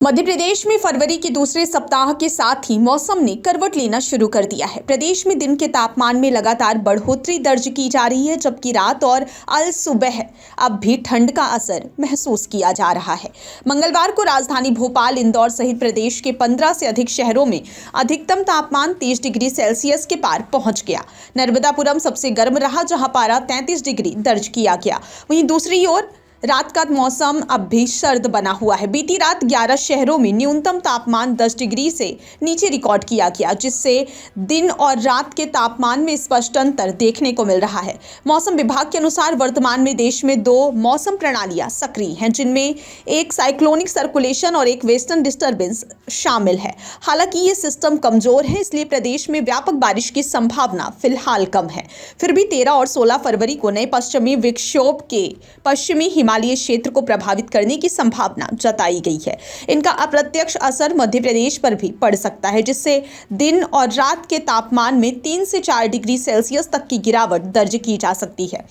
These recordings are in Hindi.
मध्य प्रदेश में फरवरी के दूसरे सप्ताह के साथ ही मौसम ने करवट लेना शुरू कर दिया है। प्रदेश में दिन के तापमान में लगातार बढ़ोतरी दर्ज की जा रही है, जबकि रात और अल सुबह अब भी ठंड का असर महसूस किया जा रहा है। मंगलवार को राजधानी भोपाल, इंदौर सहित प्रदेश के 15 से अधिक शहरों में अधिकतम तापमान 30 डिग्री सेल्सियस के पार पहुंच गया। नर्मदापुरम सबसे गर्म रहा, जहां पारा 33 डिग्री दर्ज किया गया। वहीं दूसरी ओर रात का मौसम अब भी सर्द बना हुआ है। बीती रात 11 शहरों में न्यूनतम तापमान 10 डिग्री से नीचे रिकॉर्ड किया गया, जिससे दिन और रात के तापमान में स्पष्ट अंतर देखने को मिल रहा है। मौसम विभाग के अनुसार वर्तमान में देश में 2 मौसम प्रणालियां सक्रिय हैं, जिनमें एक साइक्लोनिक सर्कुलेशन और एक वेस्टर्न डिस्टर्बेंस शामिल है। हालांकि ये सिस्टम कमजोर है, इसलिए प्रदेश में व्यापक बारिश की संभावना फिलहाल कम है। फिर भी 13 और 16 फरवरी को नए पश्चिमी विक्षोभ के पश्चिमी हिमालयी क्षेत्र को प्रभावित करने की संभावना जताई गई है। इनका अप्रत्यक्ष असर मध्य प्रदेश पर भी पड़ सकता है, जिससे दिन और रात के तापमान में 3 से 4 डिग्री सेल्सियस तक की गिरावट दर्ज की जा सकती है।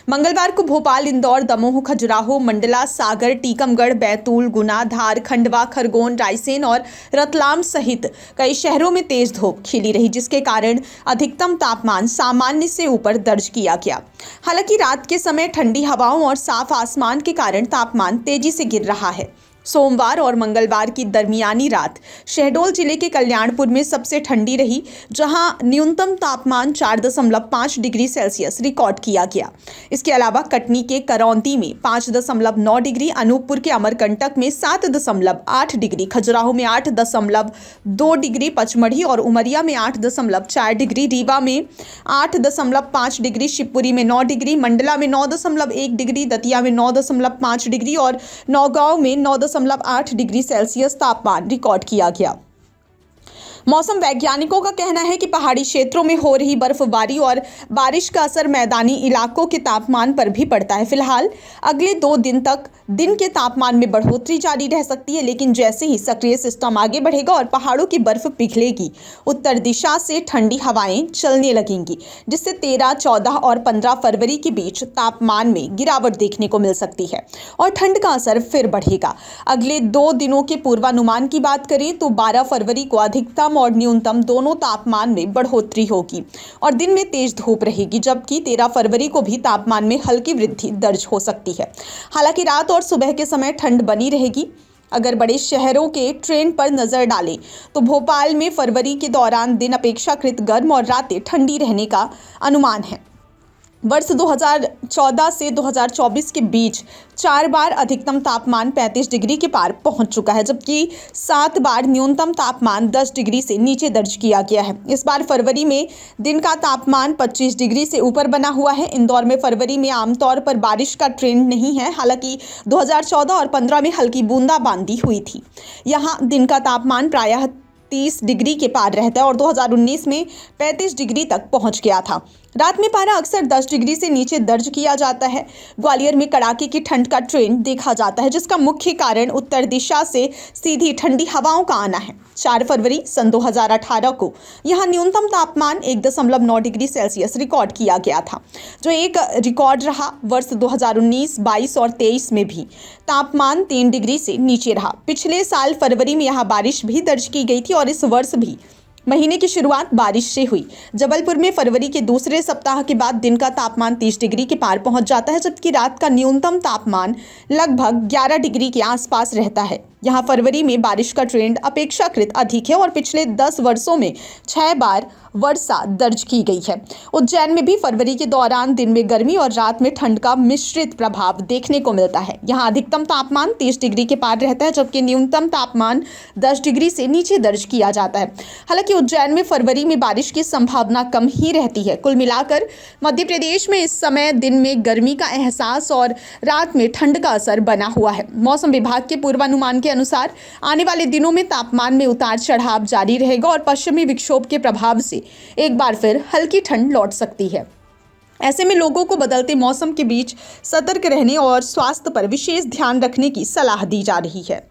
मंगलवार को भोपाल, इंदौर, दमोह, खजुराहो, मंडला, सागर, टीकमगढ़, बैतूल, गुना, धार, खंडवा, खरगोन, रायसेन और रतलाम सहित कई शहरों में तेज धूप खिली रही, जिसके कारण अधिकतम तापमान सामान्य से ऊपर दर्ज किया गया। हालांकि रात के समय ठंडी हवाओं और साफ आसमान के कारण तापमान तेजी से गिर रहा है। सोमवार और मंगलवार की दरमियानी रात शहडोल जिले के कल्याणपुर में सबसे ठंडी रही, जहां न्यूनतम तापमान 4.5 डिग्री सेल्सियस रिकॉर्ड किया गया। इसके अलावा कटनी के करौंदी में 5.9 डिग्री, अनूपपुर के अमरकंटक में 7.8 डिग्री, खजुराहो में 8.2 डिग्री, पचमढ़ी और उमरिया में 8.4 डिग्री, रीवा में 8.5 डिग्री, शिवपुरी में 9 डिग्री, मंडला में 9.1 डिग्री, दतिया में 9.5 डिग्री और नौगांव में 9.8 डिग्री सेल्सियस तापमान रिकॉर्ड किया गया। मौसम वैज्ञानिकों का कहना है कि पहाड़ी क्षेत्रों में हो रही बर्फबारी और बारिश का असर मैदानी इलाकों के तापमान पर भी पड़ता है। फिलहाल अगले 2 दिन तक दिन के तापमान में बढ़ोतरी जारी रह सकती है, लेकिन जैसे ही सक्रिय सिस्टम आगे बढ़ेगा और पहाड़ों की बर्फ पिघलेगी, उत्तर दिशा से ठंडी हवाएं चलने लगेंगी, जिससे 13, 14 और 15 फरवरी के बीच तापमान में गिरावट देखने को मिल सकती है और ठंड का असर फिर बढ़ेगा। अगले 2 दिनों के पूर्वानुमान की बात करें तो 12 फरवरी को अधिकतम और न्यूनतम दोनों तापमान में बढ़ोतरी होगी और दिन में तेज धूप रहेगी, जबकि 13 फरवरी को भी तापमान में हल्की वृद्धि दर्ज हो सकती है। हालांकि रात और सुबह के समय ठंड बनी रहेगी। अगर बड़े शहरों के ट्रेंड पर नजर डालें तो भोपाल में फरवरी के दौरान दिन अपेक्षाकृत गर्म और रातें ठंडी रहने का अनुमान है। वर्ष 2014 से 2024 के बीच 4 बार अधिकतम तापमान 35 डिग्री के पार पहुंच चुका है, जबकि 7 बार न्यूनतम तापमान 10 डिग्री से नीचे दर्ज किया गया है। इस बार फरवरी में दिन का तापमान 25 डिग्री से ऊपर बना हुआ है। इंदौर में फरवरी में आमतौर पर बारिश का ट्रेंड नहीं है, हालांकि 2014 और 15 में हल्की बूंदाबांदी हुई थी। यहाँ दिन का तापमान प्रायः 30 डिग्री के पार रहता है और 2019 में 35 डिग्री तक पहुंच गया था। रात में पारा अक्सर 10 डिग्री से नीचे दर्ज किया जाता है। ग्वालियर में कड़ाके की ठंड का ट्रेंड देखा जाता है, जिसका मुख्य कारण उत्तर दिशा से सीधी ठंडी हवाओं का आना है। 4 फरवरी सन 2018 को यहां न्यूनतम तापमान 1.9 डिग्री सेल्सियस रिकॉर्ड किया गया था, जो एक रिकॉर्ड रहा। वर्ष 2019, 22 और 23 में भी तापमान 3 डिग्री से नीचे रहा। पिछले साल फरवरी में यहां बारिश भी दर्ज की गई थी और इस वर्ष भी महीने की शुरुआत बारिश से हुई। जबलपुर में फरवरी के दूसरे सप्ताह के बाद दिन का तापमान 30 डिग्री के पार पहुंच जाता है, जबकि रात का न्यूनतम तापमान लगभग 11 डिग्री के आसपास रहता है। यहां फरवरी में बारिश का ट्रेंड अपेक्षाकृत अधिक है और पिछले 10 वर्षों में 6 बार वर्षा दर्ज की गई है। उज्जैन में भी फरवरी के दौरान दिन में गर्मी और रात में ठंड का मिश्रित प्रभाव देखने को मिलता है। यहाँ अधिकतम तापमान 30 डिग्री के पार रहता है, जबकि न्यूनतम तापमान 10 डिग्री से नीचे दर्ज किया जाता है। हालांकि उज्जैन में फरवरी में बारिश की संभावना कम ही रहती है। कुल मिलाकर मध्य प्रदेश में इस समय दिन में गर्मी का एहसास और रात में ठंड का असर बना हुआ है। मौसम विभाग के पूर्वानुमान के अनुसार आने वाले दिनों में तापमान में उतार चढ़ाव जारी रहेगा और पश्चिमी विक्षोभ के प्रभाव से एक बार फिर हल्की ठंड लौट सकती है। ऐसे में लोगों को बदलते मौसम के बीच सतर्क रहने और स्वास्थ्य पर विशेष ध्यान रखने की सलाह दी जा रही है।